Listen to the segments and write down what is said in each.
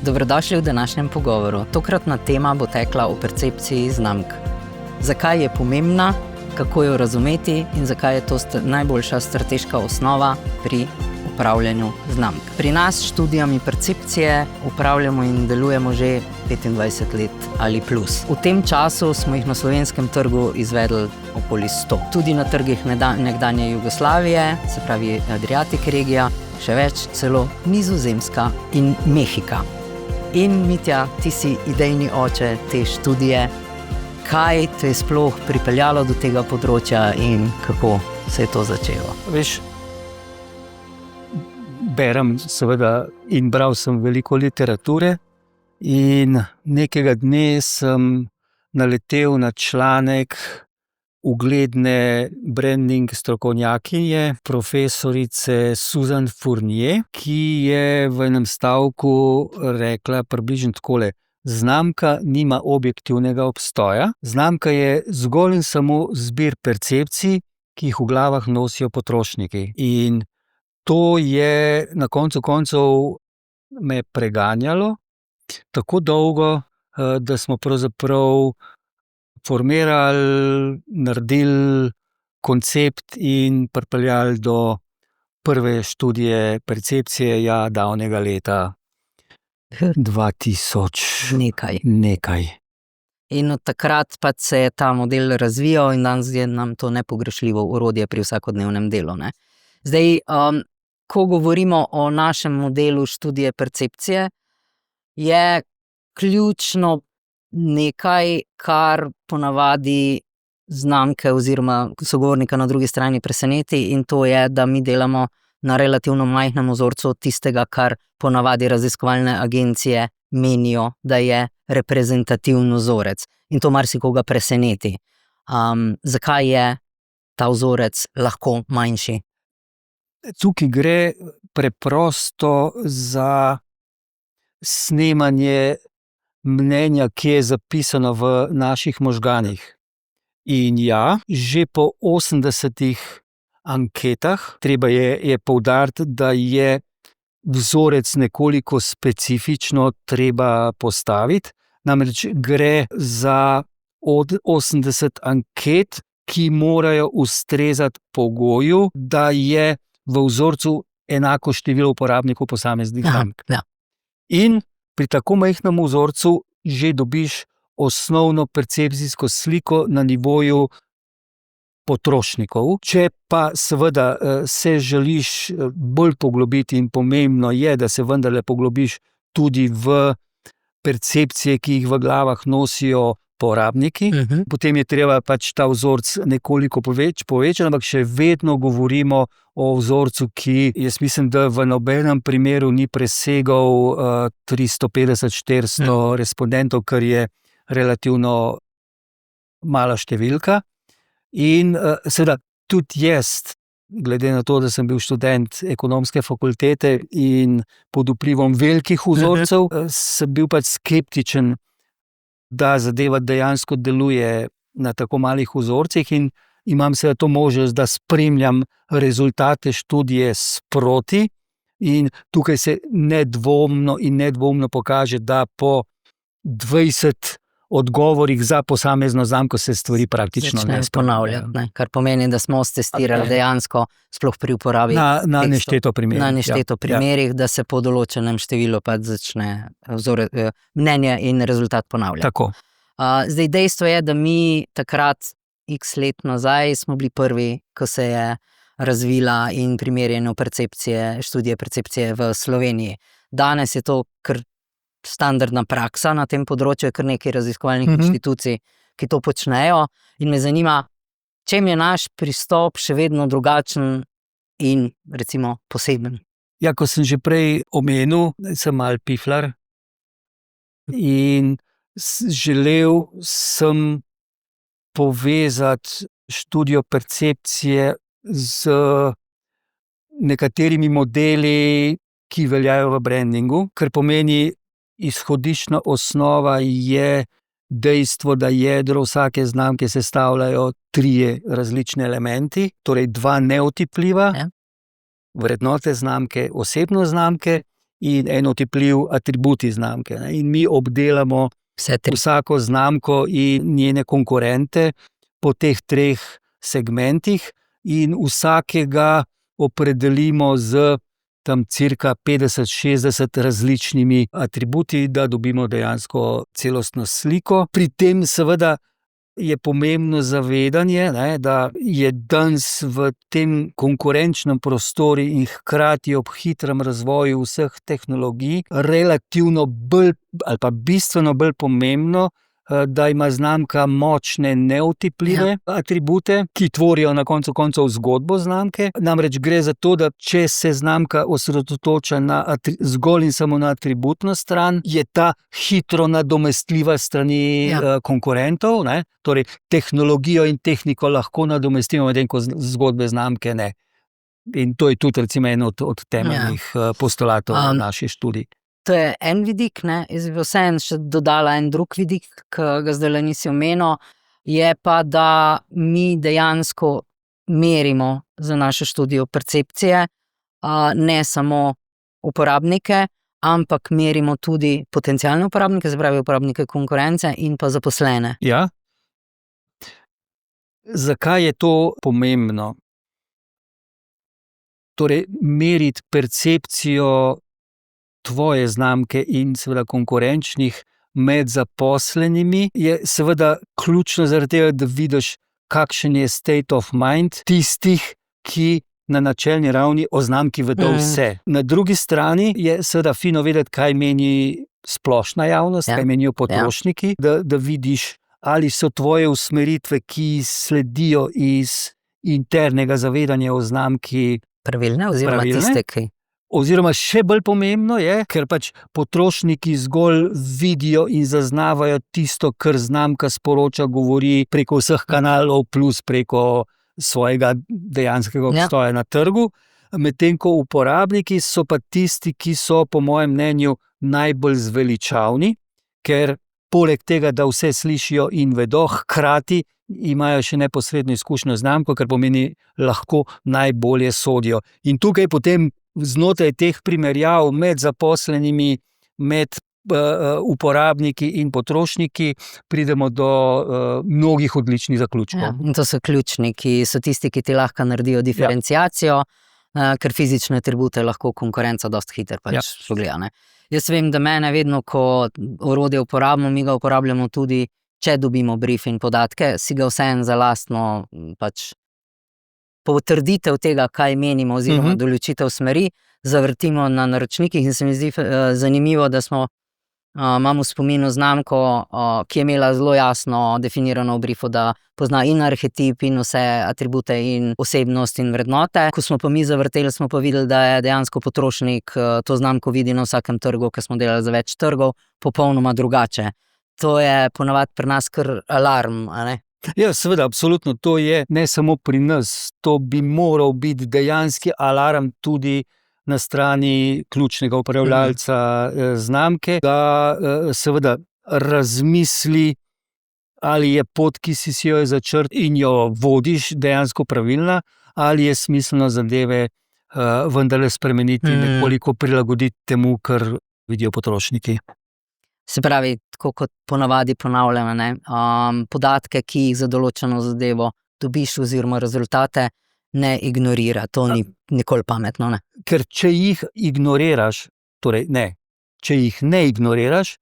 Dobrodošli v današnjem pogovoru. Tokratna tema bo tekla o percepciji znamk. Zakaj je pomembna, kako jo razumeti in zakaj je to najboljša strateška osnova pri upravljanju znamk. Pri nas s študijami percepcije upravljamo in delujemo že 25 let ali plus. V tem času smo jih na slovenskem trgu izvedli okoli 100. Tudi na trgih nekdanje Jugoslavije, se pravi Adriatic regija, še več, celo Nizozemska in Mehika. In Mitja, ti si idejni oče te študije. Kaj te je sploh pripeljalo do tega področja in kako se je to začelo? Veš, berem seveda in bral sem veliko literature in nekega dne sem naletel na članek ugledne branding strokovnjakinje, profesorice Susan Fournier, ki je v enem stavku rekla približno takole: znamka nima objektivnega obstoja, znamka je zgolj in samo zbir percepcij, ki jih v glavah nosijo potrošniki. In to je na koncu koncev me preganjalo tako dolgo, da smo pravzaprav formirali, naredili koncept in pripeljali do prve študije percepcije, davnega leta 2000 nekaj. In od takrat pa se je ta model razvijal in danes je nam to nepogrešljivo orodje pri vsakodnevnem delu, ne. Zdaj, ko govorimo o našem modelu študije percepcije, je ključno nekaj, kar ponavadi znamke oziroma sogovornika na drugi strani preseneti, in to je, da mi delamo na relativno majhnem vzorcu tistega, kar ponavadi raziskovalne agencije menijo, da je reprezentativni vzorec. In to marsikoga preseneti. Zakaj je ta vzorec lahko manjši? Tukaj gre preprosto za snemanje mnenja, ki je zapisano v naših možganih. In že po 80 anketah, treba je poudariti, da je vzorec nekoliko specifično treba postaviti. Namreč gre za 80 anket, ki morajo ustrezati pogoju, da je v vzorcu enako število uporabnikov posameznih znamk. In pri tako majhnem vzorcu že dobiš osnovno percepcijsko sliko na nivoju potrošnikov. Če pa seveda se želiš bolj poglobiti, in pomembno je, da se vendarle poglobiš tudi v percepcije, ki jih v glavah nosijo porabniki, potem je treba ta vzorec nekoliko povečati, ampak še vedno govorimo o vzorcu, ki jaz mislim, da v nobenem primeru ni presegal 350-400 respondentov, kar je relativno mala številka. In seveda tudi jaz, glede na to, da sem bil študent ekonomske fakultete in pod vplivom velikih vzorcev, sem bil skeptičen, da zadeva dejansko deluje na tako malih vzorcih, in imam seveda to možnost, da spremljam rezultate študije sproti, in tukaj se nedvomno pokaže, da po 20 odgovorih za posamezno znamko se stvari praktično ne ponavljajo, kar pomeni, da smo stestirali dejansko sploh pri uporabi na nešteto primerih. Na nešteto primerih, da se po določenem številu začne mnenje in rezultat ponavljati. Tako. Zdaj, dejstvo je, da mi takrat, x let nazaj, smo bili prvi, ko se je razvila in primerjeno študije percepcije v Sloveniji. Danes je to kar standardna praksa na tem področju, je kar nekaj raziskovalnih inštitucij, ki to počnejo, in me zanima, čem je naš pristop še vedno drugačen in recimo poseben. Ko sem že prej omenil, sem malo piflar in želel sem povezati študijo percepcije z nekaterimi modeli, ki veljajo v brandingu, kar pomeni, izhodiščna osnova je dejstvo, da jedro vsake znamke sestavljajo 3 različni elementi, torej 2 neotipljiva, vrednote znamke, osebnost znamke in en otipljiv atributi znamke. In mi obdelamo vsako znamko in njene konkurente po teh 3 segmentih in vsakega opredelimo z tam cirka 50-60 različnimi atributi, da dobimo dejansko celostno sliko. Pri tem seveda je pomembno zavedanje, da je danes v tem konkurenčnem prostoru in hkrati ob hitrem razvoju vseh tehnologij relativno bolj ali pa bistveno bolj pomembno, da ima znamka močne neotipljive atribute, ki tvorijo na koncu koncev zgodbo znamke. Namreč gre za to, da če se znamka osredotoča zgolj in samo na atributno stran, je ta hitro nadomestljiva strani konkurentov, Torej, tehnologijo in tehniko lahko nadomestimo, medtem ko zgodbe znamke ne. In to je tudi recimo en od temeljnih postulatov naših študij. To je en vidik, jaz bi vseeno še dodala en drug vidik, ki ga zdajle nisi omenil, je pa, da mi dejansko merimo za našo študijo percepcije, ne samo uporabnike, ampak merimo tudi potencialne uporabnike, se pravi uporabnike konkurence in pa zaposlene. Ja. Zakaj je to pomembno? Torej, meriti percepcijo tvoje znamke in seveda konkurenčnih med zaposlenimi je seveda ključno zaradi tega, da vidiš, kakšen je state of mind tistih, ki na načelni ravni o znamki vedo vse. Na drugi strani je seveda fino vedeti, kaj meni splošna javnost, kaj menijo potrošniki, da vidiš, ali so tvoje usmeritve, ki sledijo iz internega zavedanja o znamki pravilne oziroma tiste, ki... Oziroma še bolj pomembno je, ker pač potrošniki zgolj vidijo in zaznavajo tisto, kar znamka sporoča, govori preko vseh kanalov plus preko svojega dejanskega obstoja na trgu. Medtem ko uporabniki so pa tisti, ki so po mojem mnenju najbolj zveličavni, ker poleg tega, da vse slišijo in vedo, hkrati imajo še neposredno izkušnjo znamko, kar pomeni lahko najbolje sodijo. In tukaj potem znotraj teh primerjav med zaposlenimi, med uporabniki in potrošniki pridemo do mnogih odličnih zaključkov. In to so ključni, ki so tisti, ki ti lahko naredijo diferenciacijo, ker fizične atribute lahko konkurenca dosti hitro pogleda. Jaz vem, da mene vedno, ko orodje uporabimo, mi ga uporabljamo tudi, če dobimo brief in podatke, si ga vseeno za lastno potrditev tega, kaj menimo, oziroma določitev smeri, zavrtimo na naročnikih in se mi zdi zanimivo, da imamo v spominu znamko, ki je imela zelo jasno definirano v briefu, da pozna in arhetip in vse atribute in osebnost in vrednote. Ko smo pa mi zavrteli, smo pa videli, da je dejansko potrošnik to znamko vidi na vsakem trgu, ker smo delali za več trgov, popolnoma drugače. To je ponavadi pri nas kar alarm, Ja, seveda, absolutno, to je ne samo pri nas, to bi moral biti dejanski alarm tudi na strani ključnega upravljalca znamke, da seveda razmisli, ali je pot, ki si jo začrt in jo vodiš, dejansko pravilna, ali je smiselno zadeve vendarle spremeniti, nekoliko prilagoditi temu, kar vidijo potrošniki. Se pravi, tako kot ponavadi ponavljamo, podatke, ki jih za določeno zadevo dobiš oziroma rezultate, ne ignorira. To ni nikoli pametno, Ker če jih ignoriraš, torej če jih ne ignoriraš,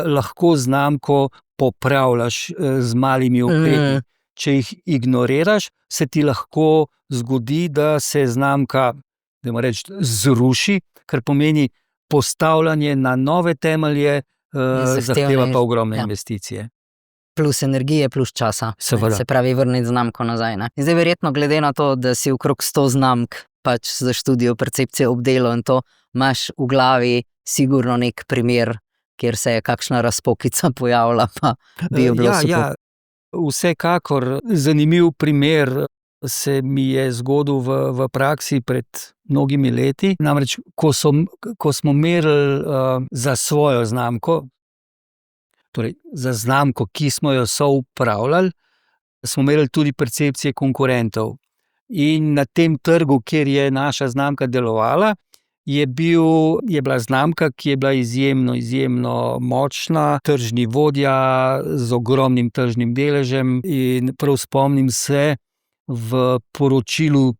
lahko znamko popravljaš z malimi ukrepi. Če jih ignoriraš, se ti lahko zgodi, da se znamka, dajmo reči, zruši, kar pomeni postavljanje na nove temelje, zahteva pa ogromne investicije. Plus energije, plus časa. Seveda. Se pravi, vrniti znamko nazaj. In zdaj verjetno, glede na to, da si okrog 100 znamk za študijo percepcije obdelal in to, imaš v glavi sigurno nek primer, kjer se je kakšna razpokica pojavila, pa bi jo bilo super. Ja, vsekakor zanimiv primer se mi je zgodil v praksi pred mnogimi leti. Namreč, ko smo merili za svojo znamko, torej za znamko, ki smo jo soupravljali, smo merili tudi percepcije konkurentov. In na tem trgu, kjer je naša znamka delovala, je bila znamka, ki je bila izjemno močna, tržni vodja z ogromnim tržnim deležem in prav spomnim se v poročilu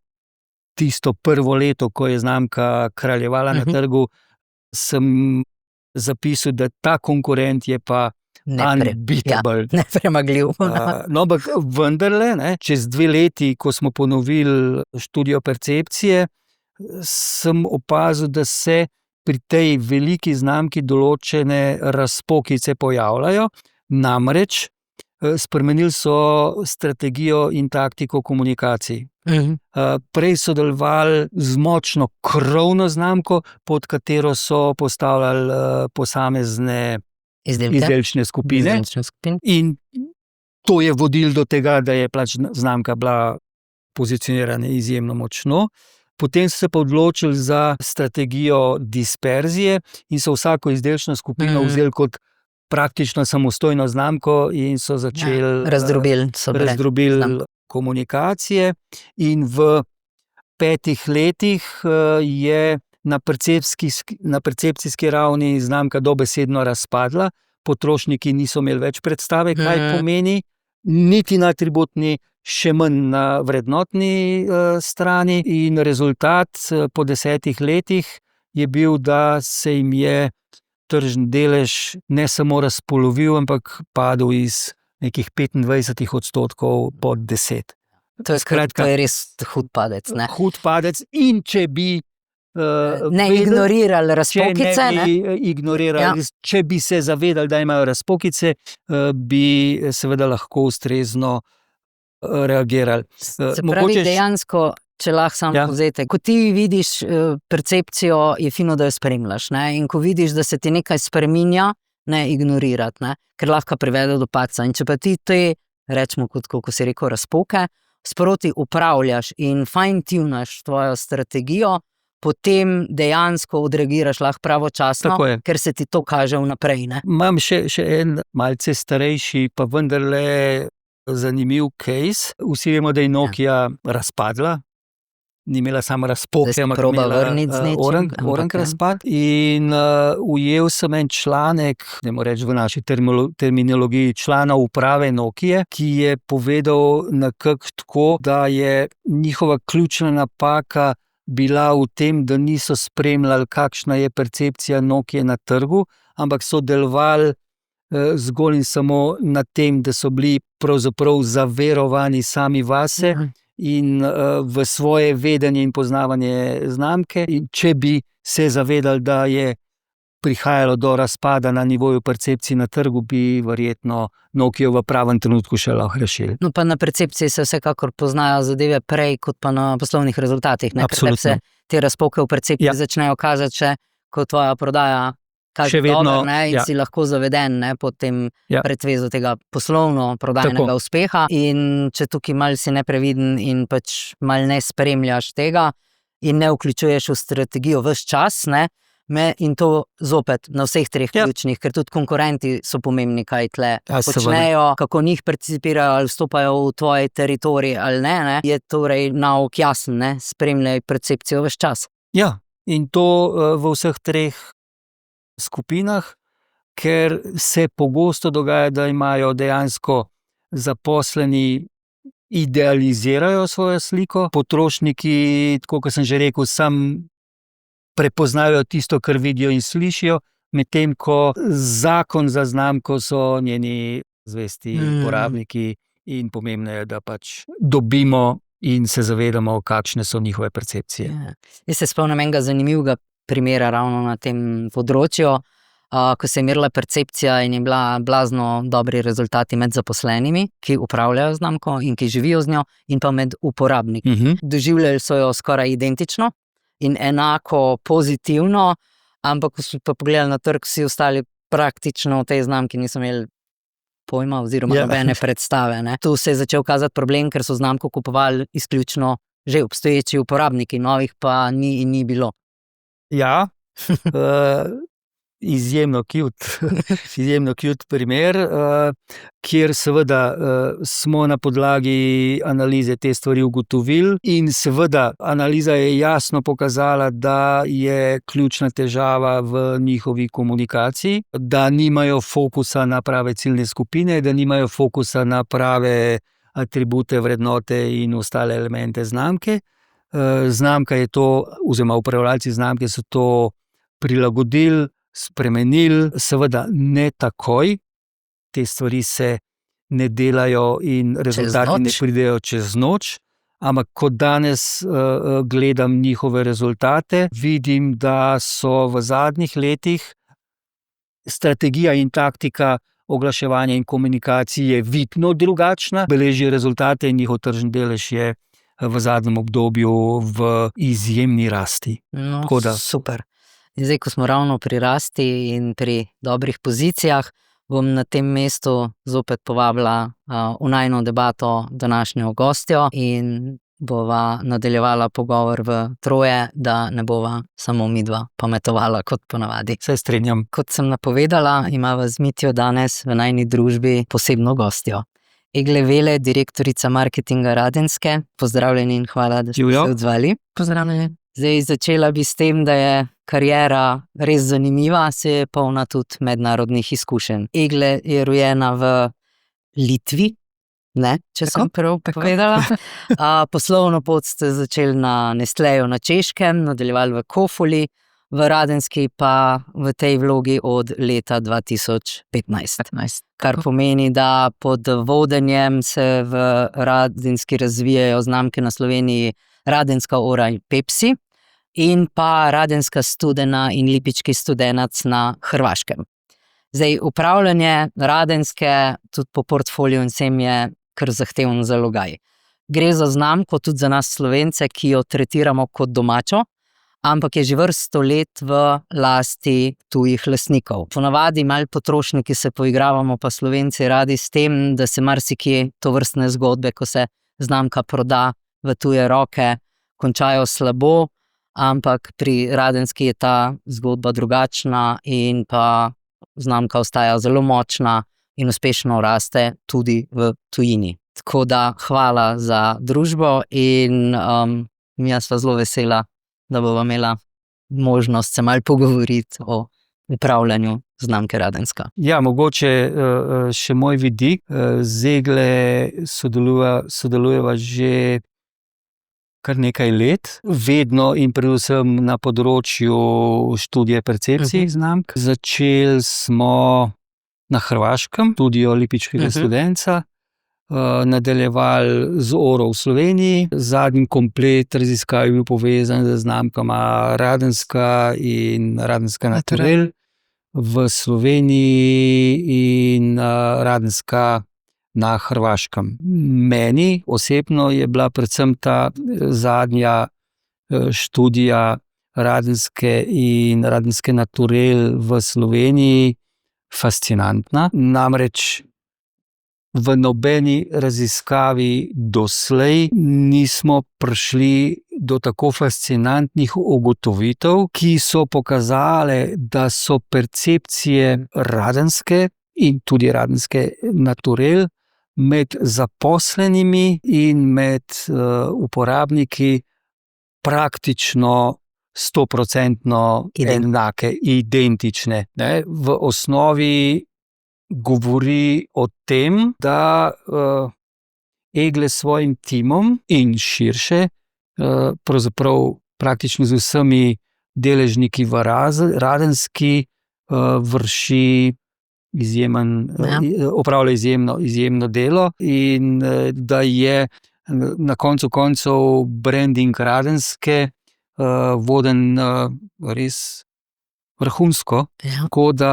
tisto prvo leto, ko je znamka kraljevala na trgu, sem zapisal, da ta konkurent je pa unbeatable. Nepremagljiv. No, ampak vendarle, ne, čez 2 leti, ko smo ponovili študijo percepcije, sem opazil, da se pri tej veliki znamki določene razpokice pojavljajo, namreč spremenili so strategijo in taktiko komunikacij. Prej so delovali z močno krovno znamko, pod katero so postavljali posamezne izdelčne skupine. In to je vodilo do tega, da je pač znamka bila pozicionirana izjemno močno. Potem so se pa odločili za strategijo disperzije in so vsako izdelčno skupino vzeli kot praktično samostojno znamko in so začeli razdrobili komunikacije. In v 5 letih je na percepcijski ravni znamka dobesedno razpadla, potrošniki niso imeli več predstave, kaj pomeni, niti na atributni, še manj na vrednotni strani, in rezultat po 10 letih je bil, da se jim je tržni delež ne samo razpolovil, ampak padel iz nekih 25% pod 10%. To je res hud padec. Ne? Hud padec, in če bi ignorirali razpokice, če bi se zavedali, da imajo razpokice, bi seveda lahko ustrezno reagirali. Se pravi, dejansko, če lahko samo povzete, ko ti vidiš percepcijo, je fino, da jo spremljaš, ne? In ko vidiš, da se ti nekaj spreminja, ne ignorirati, ne? Ker lahko privede do padca. In če pa ti te, rečemo, kot si rekel, razpoke, sproti upravljaš in fine-tunaš tvojo strategijo, potem dejansko odreagiraš lahko pravočasno, ker se ti to kaže vnaprej. Ne? Imam še en malce starejši, pa vendarle zanimiv case. Vsi vemo, da je Nokia razpadla. Ni imela samo razpoke, ampak imela orang razpad. In ujel sem en članek, ne morem reči v naši terminologiji, člana uprave Nokie, ki je povedal nekako tako, da je njihova ključna napaka bila v tem, da niso spremljali, kakšna je percepcija Nokie na trgu, ampak so delovali zgolj in samo na tem, da so bili pravzaprav zaverovani sami vase in v svoje vedenje in poznavanje znamke. In če bi se zavedali, da je prihajalo do razpada na nivoju percepcij na trgu, bi verjetno Nokio v pravem trenutku še lahko rešili. No, pa na percepciji se vsekakor poznajo zadeve prej, kot pa na poslovnih rezultatih. Absolutno. Ker se te razpoke v percepciji začnejo kazati še, ko tvoja prodaja kaže dobro, in si lahko zaveden, ne, pod tem pretvezo tega poslovno-prodajnega uspeha. In če tukaj malo si nepreviden in pač malo ne spremljaš tega in ne vključuješ v strategijo ves čas, ne, in to zopet na vseh 3 ključnih, ker tudi konkurenti so pomembni, kaj tle počnejo, kako njih percipirajo, ali vstopajo v tvoj teritorij ali ne, je torej nauk jasen, ne, spremljaj percepcijo ves čas. Ja, in to v vseh 3 skupinah, ker se pogosto dogaja, da imajo dejansko zaposleni idealizirajo svojo sliko, potrošniki, tako kot sem že rekel, prepoznajo tisto, kar vidijo in slišijo, medtem ko zakon za znamko so njeni zvesti uporabniki in pomembno je, da pač dobimo in se zavedamo, kakšne so njihove percepcije. Jaz se spomnim enega zanimivega primera ravno na tem področju, ko se je merila percepcija in je bila blazno dobri rezultati med zaposlenimi, ki upravljajo znamko in ki živijo z njo, in pa med uporabniki. Doživljali so jo skoraj identično in enako pozitivno, ampak ko so pa pogledali na trg, vsi ostali praktično v tej znamki niso imeli pojma oziroma nobene predstave. Ne. Tu se je začel kazati problem, ker so znamko kupovali izključno že obstoječi uporabniki, novih pa ni bilo. Ja, izjemno cute primer, kjer seveda smo na podlagi analize te stvari ugotovili in seveda analiza je jasno pokazala, da je ključna težava v njihovi komunikaciji, da nimajo fokusa na prave ciljne skupine, da nimajo fokusa na prave atribute, vrednote in ostale elemente znamke. Znamka je to, oziroma upravljalci znamke so to prilagodili, spremenili, seveda ne takoj, te stvari se ne delajo in rezultati ne pridejo čez noč, ampak ko danes gledam njihove rezultate, vidim, da so v zadnjih letih strategija in taktika oglaševanja in komunikacije vidno drugačna, beleži rezultate in njihov tržni delež je v zadnjem obdobju v izjemni rasti. No, super. In zdaj, ko smo ravno pri rasti in pri dobrih pozicijah, bom na tem mestu zopet povabila v najino debato današnjo gostjo in bova nadaljevala pogovor v troje, da ne bova samo midva pametovala kot ponavadi. Se strinjam. Kot sem napovedala, imava z Mitjo danes v najini družbi posebno gostjo. Egle Vele, direktorica marketinga Radenske. Pozdravljeni in hvala, da ste se odzvali. Pozdravljeni. Zdaj, začela bi s tem, da je kariera res zanimiva, se je polna tudi mednarodnih izkušenj. Egle je rojena v Litvi, ne, če sem prav povedala. Poslovno pot ste začeli na Nestleju na Češkem, nadaljevali v Kofoli, v Radenski pa v tej vlogi od leta 2015. Kar pomeni, da pod vodenjem se v Radenski razvijajo znamke na Sloveniji Radenska Ora in Pepsi in pa Radenska Studena in Lipički Studenac na Hrvaškem. Zdaj, upravljanje Radenske tudi po portfoliju in vsem je kar zahteven zalogaj. Gre za znamko tudi za nas Slovence, ki jo tretiramo kot domačo, ampak je že vrsto let v lasti tujih lastnikov. Ponavadi malo potrošniki se poigravamo, pa Slovenci radi s tem, da se marsikje tovrstne zgodbe, ko se znamka proda v tuje roke, končajo slabo, ampak pri Radenski je ta zgodba drugačna in pa znamka ostaja zelo močna in uspešno raste tudi v tujini. Tako da hvala za družbo in jaz sva zelo vesela, da bova imela možnost se malo pogovoriti o upravljanju znamke Radenska. Ja, mogoče še moj vidik. Z Egle sodelujeva že kar nekaj let, vedno in predvsem na področju študije percepcije znamk. Začeli smo na Hrvaškem, studio Lipičkega Studenca, nadaljevali z Oro v Sloveniji. Zadnji komplet raziskav je bil povezan z znamkama Radenska in Radenska Naturel v Sloveniji in Radenska na Hrvaškem. Meni osebno je bila predvsem ta zadnja študija Radenske in Radenske Naturel v Sloveniji fascinantna. Namreč v nobeni raziskavi doslej nismo prišli do tako fascinantnih ugotovitev, ki so pokazale, da so percepcije Radenske in tudi Radenske Naturel med zaposlenimi in med uporabniki praktično 100% enake, identične. V osnovi govori o tem, da Egle s svojim timom in širše, pravzaprav praktično z vsemi deležniki v Radenski, opravlja izjemno delo in da je na koncu koncev branding Radenske voden res vrhunsko. Tako da,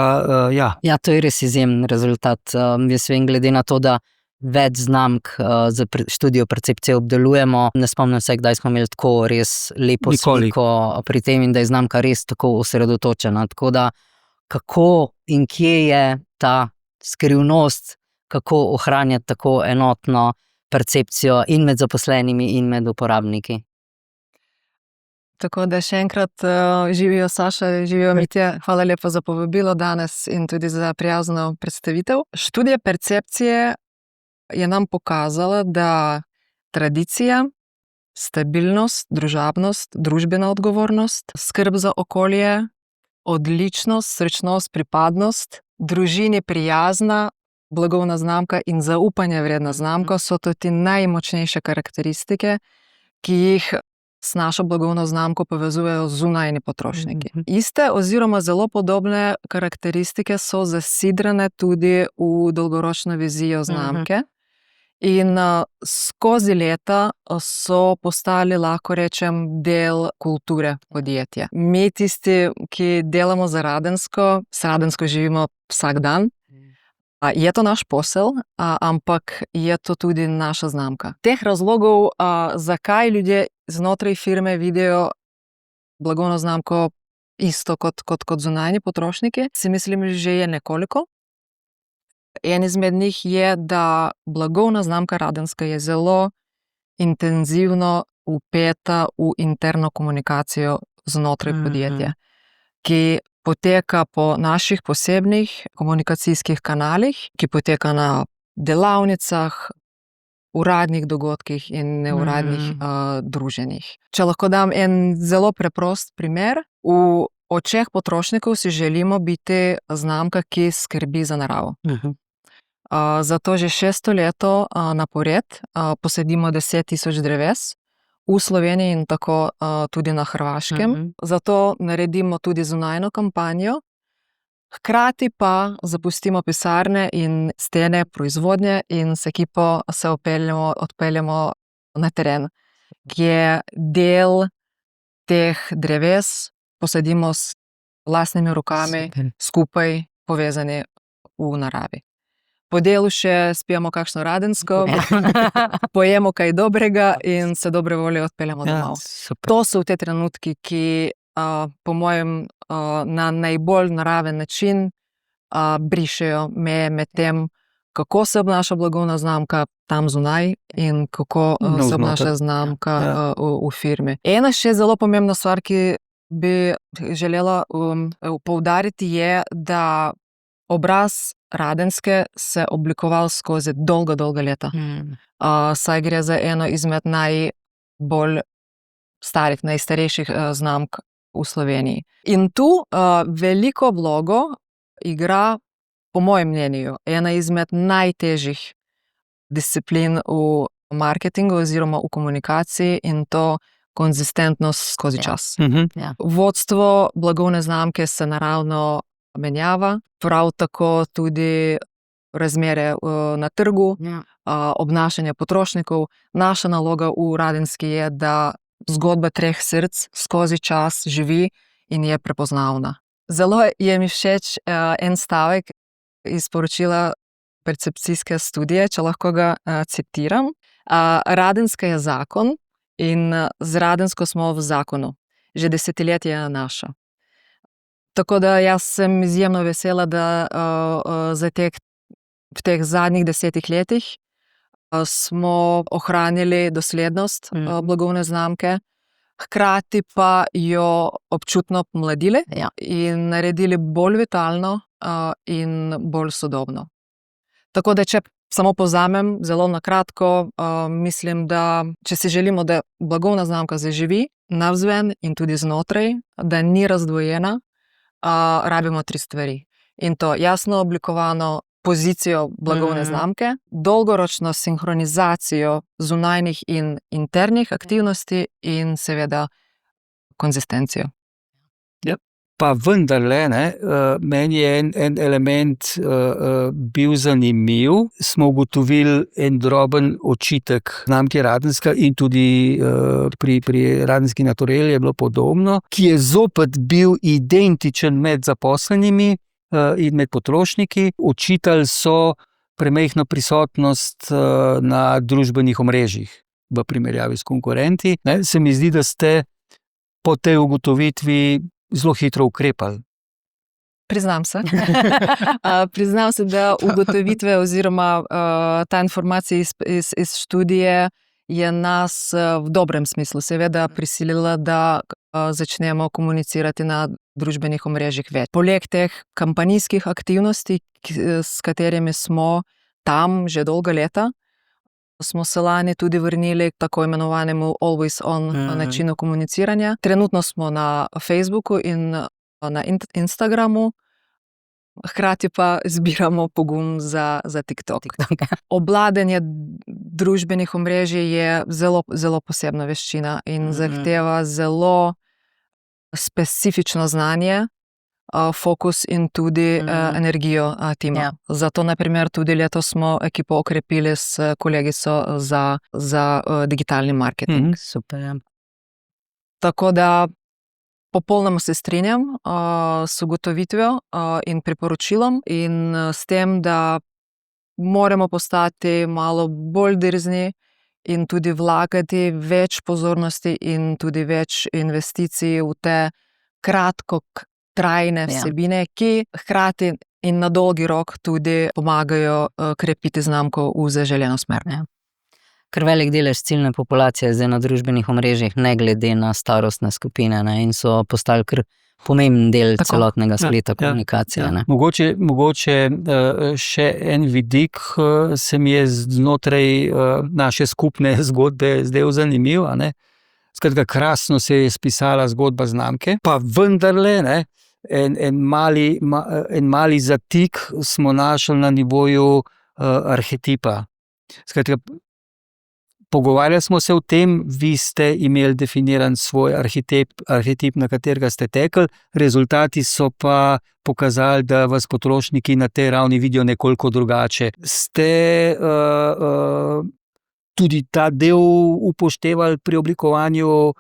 ja. Ja, to je res izjemen rezultat. Jaz vem, glede na to, da več znamk za študijo percepcije obdelujemo, ne spomnim se, kdaj smo imeli tako res lepo sliko pri tem in da je znamka res tako osredotočena. Tako da, kako in kje je ta skrivnost, kako ohranjati tako enotno percepcijo in med zaposlenimi in med uporabniki? Tako da še enkrat živijo Saša, živijo Mitja. Hvala lepa za povabilo danes in tudi za prijazno predstavitev. Študija percepcije je nam pokazala, da tradicija, stabilnost, družabnost, družbena odgovornost, skrb za okolje, odličnost, srečnost, pripadnost, družini prijazna, blagovna znamka in zaupanja vredna znamka so tudi najmočnejše karakteristike, ki jih s našo blagovno znamko povezujejo zunajni potrošniki. Iste oziroma zelo podobne karakteristike so zasidrane tudi v dolgoročno vizijo znamke. In skozi leta so postali, lahko rečem, del kulture podjetja. Mi tisti, ki delamo za Radensko, s Radensko živimo vsak dan. Je to naš posel, ampak je to tudi naša znamka. Teh razlogov, zakaj ljudje znotraj firme vidijo blagovno znamko isto kot zunanji potrošniki, si mislim, že je nekoliko. En izmed njih je, da blagovna znamka Radenska je zelo intenzivno vpeta v interno komunikacijo znotraj podjetja, ki poteka po naših posebnih komunikacijskih kanalih, ki poteka na delavnicah, uradnih dogodkih in neuradnih druženjih. Če lahko dam en zelo preprost primer, v očeh potrošnikov si želimo biti znamka, ki skrbi za naravo. Zato že 6. leto napored posadimo 10.000 dreves v Sloveniji in tako tudi na Hrvaškem. Zato naredimo tudi zunajno kampanjo. Hkrati pa zapustimo pisarne in stene proizvodnje in s ekipo se odpeljemo na teren, kjer del teh dreves posadimo s lastnimi rokami, skupaj povezani v naravi. Po delu še spijemo kakšno Radensko, pojemo kaj dobrega in se dobre volje odpeljemo domov. To so te trenutki, ki po mojem na najbolj naraven način brišejo meje med tem, kako se obnaša blagovna znamka tam zunaj in kako se obnaša znamka v firmi. Ena še zelo pomembna stvar, ki bi želela poudariti, je, da obraz Radenske se oblikoval skozi dolga leta. Saj gre za eno izmed najbolj starih, najstarejših znamk v Sloveniji. In tu veliko vlogo igra, po mojem mnenju, ena izmed najtežjih disciplin v marketingu oziroma v komunikaciji, in to konzistentnost skozi čas. Vodstvo blagovne znamke se naravno menjava, prav tako tudi razmere na trgu, obnašanje potrošnikov. Naša naloga v Radenski je, da zgodba treh src skozi čas živi in je prepoznavna. Zelo je mi všeč en stavek iz poročila percepcijske študije, če lahko ga citiram. Radenska je zakon in z Radensko smo v zakonu. Že desetletje je naša. Tako da jaz sem izjemno vesela, da v teh zadnjih 10 letih smo ohranili doslednost blagovne znamke, hkrati pa jo občutno pomladili in naredili bolj vitalno in bolj sodobno. Tako da, če samo povzamem zelo na kratko, mislim, da če si želimo, da blagovna znamka zaživi navzven in tudi znotraj, da ni razdvojena, rabimo 3 stvari. In to jasno oblikovano pozicijo blagovne znamke, dolgoročno sinhronizacijo zunajnih in internih aktivnosti in seveda konzistencijo. Pa vendarle, meni je en element bil zanimiv. Smo ugotovili en droben očitek znamke Radenska in tudi pri Radenski Naturel je bilo podobno, ki je zopet bil identičen med zaposlenimi in med potrošniki. Očitali so premejhno prisotnost na družbenih omrežjih v primerjavi s konkurenti. Se mi zdi, da ste po tej ugotovitvi zelo hitro ukrepali. Priznam se. Priznam se, da ugotovitve oziroma ta informacija iz študije je nas v dobrem smislu seveda prisilila, da začnemo komunicirati na družbenih omrežjih več. Poleg teh kampanijskih aktivnosti, s katerimi smo tam že dolga leta, smo se lani tudi vrnili k tako imenovanemu always on načinu komuniciranja. Trenutno smo na Facebooku in na Instagramu, hkrati pa zbiramo pogum za TikTok. Obvladanje družbenih omrežij je zelo, zelo posebna veščina in zahteva zelo specifično znanje, fokus in tudi energijo tima. Ja. Zato, na primer, tudi letos smo ekipo okrepili s kolegico za digitalni marketing. Super, ja. Tako da popolnoma se strinjam s ugotovitvijo in priporočilom in s tem, da moramo postati malo bolj drzni in tudi vlagati več pozornosti in tudi več investicij v te trajne vsebine, ki hkrati in na dolgi rok tudi pomagajo krepiti znamko v zaželjeno smer. Ja. Ker velik delež ciljne populacije zdaj na družbenih omrežjih, ne glede na starostne skupine, ne, in so postali kar pomemben del celotnega spleta komunikacije. Ja. Ne. Mogoče še en vidik se mi je znotraj naše skupne zgodbe zdaj zanimiv. Skratka, krasno se je spisala zgodba znamke, pa vendarle en mali zatik smo našli na nivoju arhetipa. Skratka, pogovarjali smo se o tem, vi ste imeli definiran svoj arhetip, na katerega ste tekli, rezultati so pa pokazali, da vas potrošniki na tej ravni vidijo nekoliko drugače. Ste tudi ta del upoštevali pri oblikovanju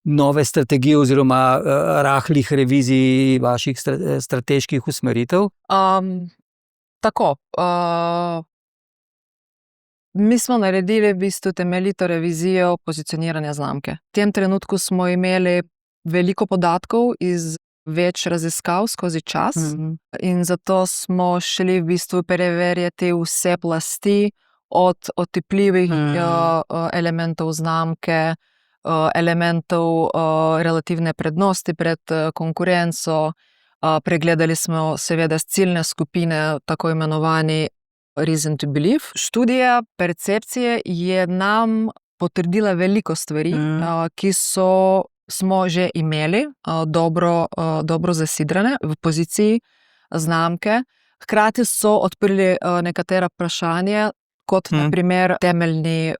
nove strategije oziroma rahlih revizij vaših strateških usmeritev? Tako. Mi smo naredili v bistvu temeljito revizijo pozicioniranja znamke. V tem trenutku smo imeli veliko podatkov iz več raziskav skozi čas in zato smo šli v bistvu preverjati vse plasti od otipljivih elementov znamke, elementov relativne prednosti pred konkurenco. Pregledali smo seveda ciljne skupine, tako imenovani reason to believe. Študija percepcije je nam potrdila veliko stvari, ki smo že imeli dobro zasidrane v poziciji znamke. Hkrati so odprli nekatera vprašanja, kot na primer temeljni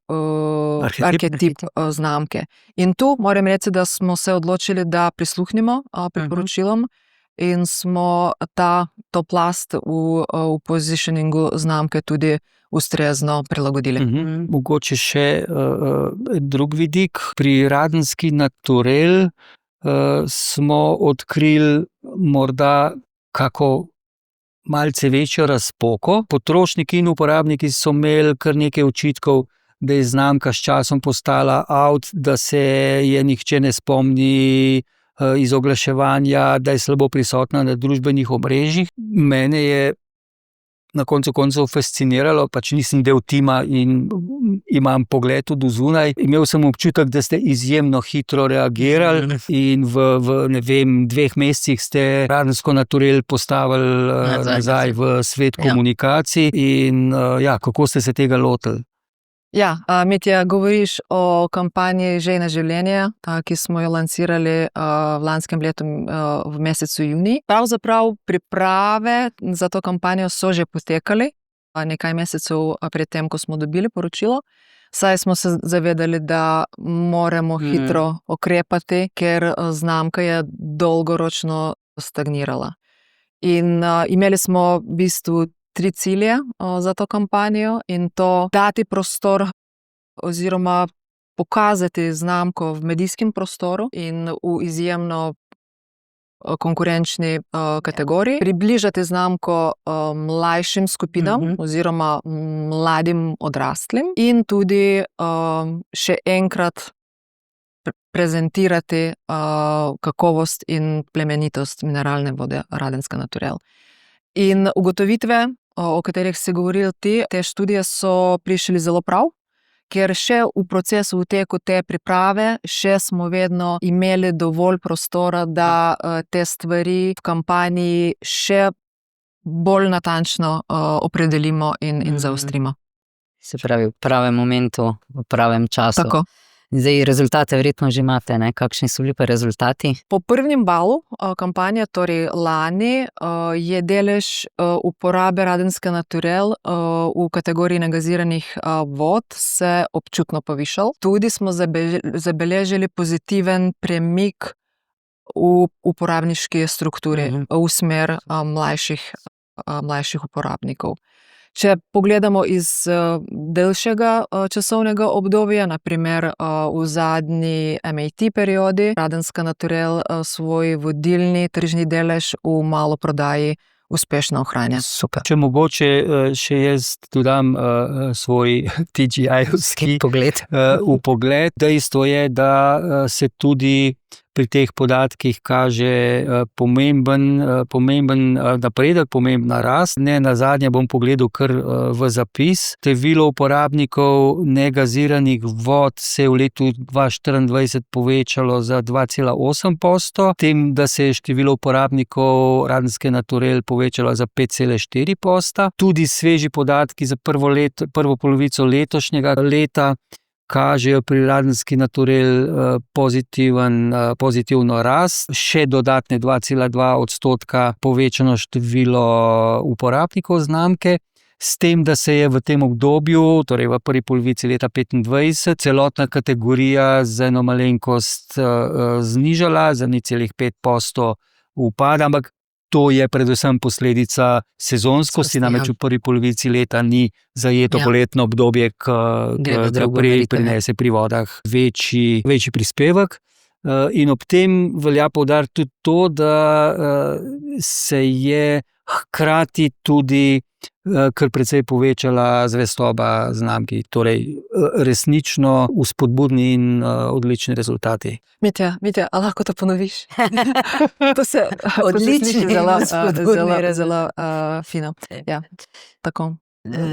arhetip znamke. In tu moram reči, da smo se odločili, da prisluhnimo priporočilom in smo to plast v positioningu znamke tudi ustrezno prilagodili. Mogoče še drug vidik. Pri Radenski Naturel smo odkrili morda kako malce večjo razpoko. Potrošniki in uporabniki so imeli kar nekaj očitkov, da je znamka s časom postala out, da se je nihče ne spomni iz oglaševanja, da je slabo prisotna na družbenih omrežjih. Mene je na koncu koncev fasciniralo, pač nisem del tima in imam pogled tudi zunaj. Imel sem občutek, da ste izjemno hitro reagirali in v 2 mesecih ste Radensko Naturel postavili nazaj v svet komunikacij in kako ste se tega lotili? Ja, Mitja, govoriš o kampanji Žejna življenja, ki smo jo lansirali v lanskem letu v mesecu junij. Pravzaprav priprave za to kampanjo so že potekali nekaj mesecev pred tem, ko smo dobili poročilo. Saj smo se zavedali, da moramo hitro ukrepati, ker znamka je dolgoročno stagnirala. In imeli smo v bistvu 3 cilje za to kampanjo in to dati prostor oziroma pokazati znamko v medijskem prostoru in v izjemno konkurenčni kategoriji, približati znamko mlajšim skupinam oziroma mladim odraslim in tudi še enkrat prezentirati kakovost in plemenitost mineralne vode Radenska Naturel. In ugotovitve, o katerih si govoril ti, te študije so prišli zelo prav, ker še v procesu, v teku te priprave, še smo vedno imeli dovolj prostora, da te stvari v kampanji še bolj natančno opredelimo in zaostrimo. Se pravi, v pravem momentu, v pravem času. Tako. Zdaj, rezultate verjetno že imate, ne? Kakšni so bili pa rezultati? Po prvem balu kampanje, torej lani, je delež uporabe Radenske Naturel v kategoriji negaziranih vod se občutno povišal. Tudi smo zabeležili pozitiven premik v uporabniški strukturi, v smer mlajših uporabnikov. Če pogledamo iz daljšega časovnega obdobja, naprimer v zadnji MAT periodi, Radenska Naturel svoj vodilni tržni delež v maloprodaji uspešno ohranja. Super. Če mogoče še jaz dodam svoj TGI-ovski vpogled. Dejstvo je, da se tudi pri teh podatkih kaže pomemben napredek, pomembna rast. Ne nazadnje bom pogledal kar v zapis. Število uporabnikov negaziranih vod se je v letu 2024 povečalo za 2,8%, tem, da se je število uporabnikov Radenske Naturel povečalo za 5,4%. Tudi sveži podatki za prvo polovico letošnjega leta kažejo pri Radenski Naturel pozitivno rast, še dodatne 2,2% povečano število uporabnikov znamke, s tem, da se je v tem obdobju, torej v prvi polovici leta 2025, celotna kategorija za eno malenkost znižala za 0,5% upada, ampak to je predvsem posledica sezonskosti, namreč v prvi polovici leta ni zajeto poletno obdobje, ki prinese pri vodah večji prispevek. In ob tem velja poudariti tudi to, da se je hkrati tudi kar precej povečala zvestoba znamki. Torej, resnično vzpodbudni in odlični rezultati. Mitja, a lahko to ponoviš? To se odlični in vzpodbudni rezultati. Zelo fino. Ja, tako.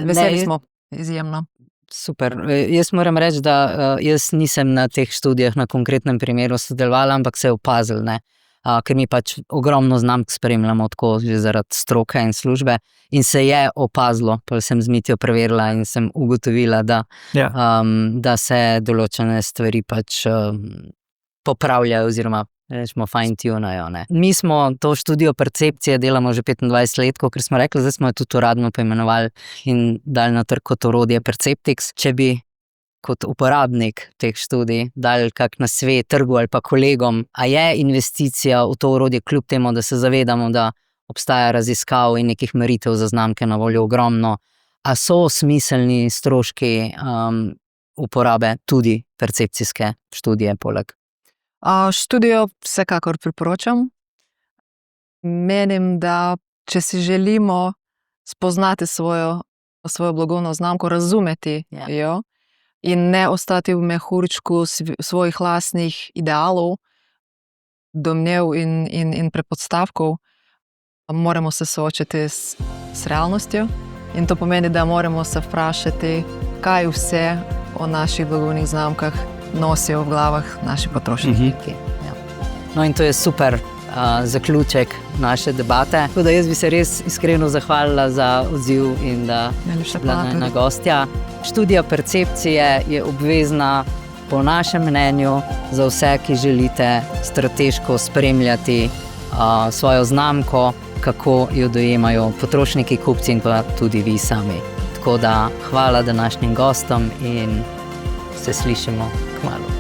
Veseli smo, izjemno. Super. Jaz moram reči, da jaz nisem na teh študijah na konkretnem primeru sodelovala, ampak se je opazil, ne. Ker mi pač ogromno znamk spremljamo tako že zaradi stroke in službe in se je opazilo, pa sem z Mitjo preverila in sem ugotovila, da se določene stvari pač popravljajo oziroma rečemo fine-tunajo, ne. Mi smo to študijo percepcije delamo že 25 let, ker smo rekli, zdaj smo jo tudi uradno poimenovali in dali na trg kot orodje Perceptix. Če bi kot uporabnik teh študij dali kak nasvet trgu ali pa kolegom, a je investicija v to orodje kljub temu, da se zavedamo, da obstaja raziskav in nekih meritev za znamke na voljo ogromno, a so smiselni stroški uporabe tudi percepcijske študije poleg? Študijo vsekakor priporočam. Menim, da če si želimo spoznati svojo blagovno znamko, razumeti jo in ne ostati v mehurčku svojih lastnih idealov, domnev in predpostavkov, moramo se soočiti s realnostjo. In to pomeni, da moramo se vprašati, kaj vse o naših blagovnih znamkah nosijo v glavah naši potrošniki. No in to je super zaključek naše debate. Tako da jaz bi se res iskreno zahvalila za odziv in da bila na gostja. Študija percepcije je obvezna po našem mnenju za vse, ki želite strateško spremljati svojo znamko, kako jo dojemajo potrošniki, kupci in pa tudi vi sami. Tako da hvala današnjim gostom in se slišimo kmalu.